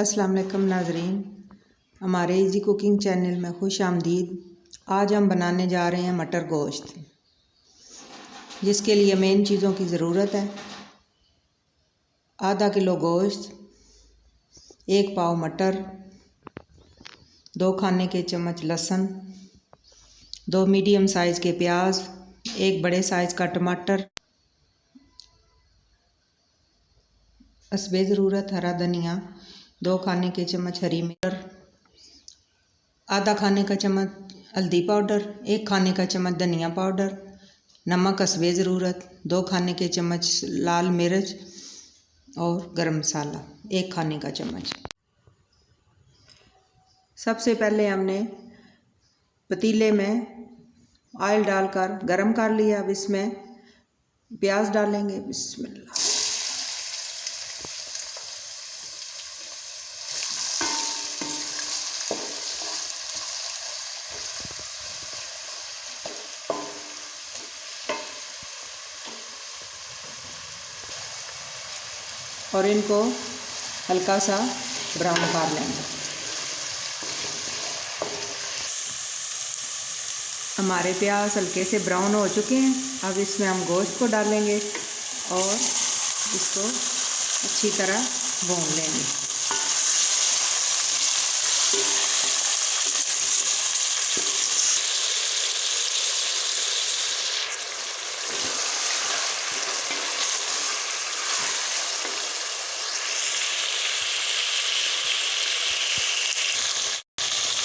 अस्सलाम वालेकुम नाजरीन, हमारे इजी कुकिंग चैनल में खुश आमदीद। आज हम बनाने जा रहे हैं मटर गोश्त, जिसके लिए मेन चीज़ों की ज़रूरत है। आधा किलो गोश्त, 1 पाव मटर, 2 खाने के चम्मच लहसुन, 2 मीडियम साइज़ के प्याज, 1 बड़े साइज़ का टमाटर, हस्बे ज़रूरत हरा धनिया, 2 खाने के चम्मच हरी मिर्च, आधा खाने का चम्मच हल्दी पाउडर, 1 खाने का चम्मच धनिया पाउडर, नमक हस्बे ज़रूरत, 2 खाने के चम्मच लाल मिर्च और गरम मसाला 1 खाने का चम्मच। सबसे पहले हमने पतीले में ऑयल डालकर गरम कर लिया। अब इसमें प्याज डालेंगे। बिस्मिल्लाह। और इनको हल्का सा ब्राउन कर लेंगे। हमारे प्याज हल्के से ब्राउन हो चुके हैं। अब इसमें हम गोश्त को डालेंगे और इसको अच्छी तरह भून लेंगे।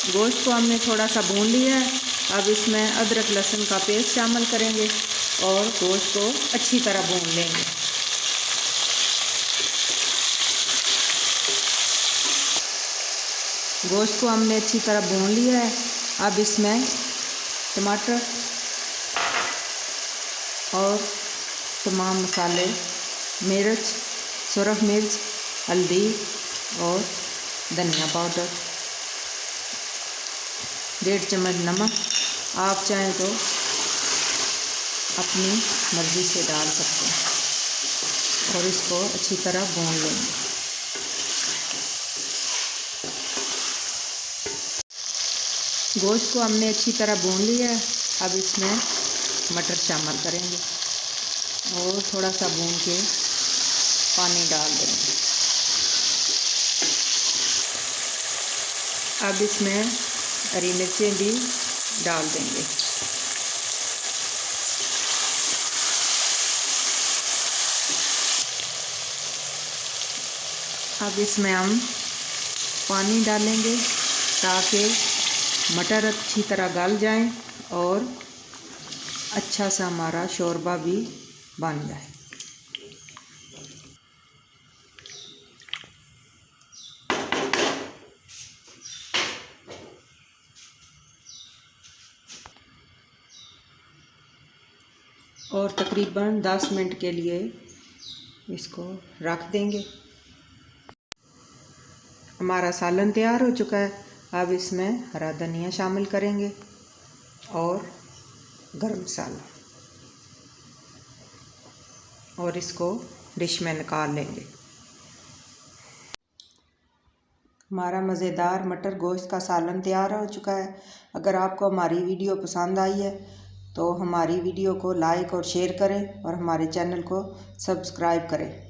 गोश्त को हमने थोड़ा सा भून लिया है। अब इसमें अदरक लहसुन का पेस्ट शामिल करेंगे और गोश्त को अच्छी तरह भून लेंगे। गोश्त को हमने अच्छी तरह भून लिया है। अब इसमें टमाटर और तमाम मसाले, मिर्च, सुरख मिर्च, हल्दी और धनिया पाउडर, 1.5 चम्मच नमक, आप चाहें तो अपनी मर्ज़ी से डाल सकते हैं और इसको अच्छी तरह भून लेंगे। गोश्त को हमने अच्छी तरह भून लिया है। अब इसमें मटर शामिल करेंगे और थोड़ा सा भून के पानी डाल देंगे। अब इसमें हरी मिर्चें भी डाल देंगे। अब इसमें हम पानी डालेंगे ताकि मटर अच्छी तरह गल जाएं और अच्छा सा हमारा शोरबा भी बन जाए। और तकरीबन 10 मिनट के लिए इसको रख देंगे। हमारा सालन तैयार हो चुका है। अब इसमें हरा धनिया शामिल करेंगे और गरम मसाला और इसको डिश में निकाल लेंगे। हमारा मज़ेदार मटर गोश्त का सालन तैयार हो चुका है। अगर आपको हमारी वीडियो पसंद आई है तो हमारी वीडियो को लाइक और शेयर करें और हमारे चैनल को सब्सक्राइब करें।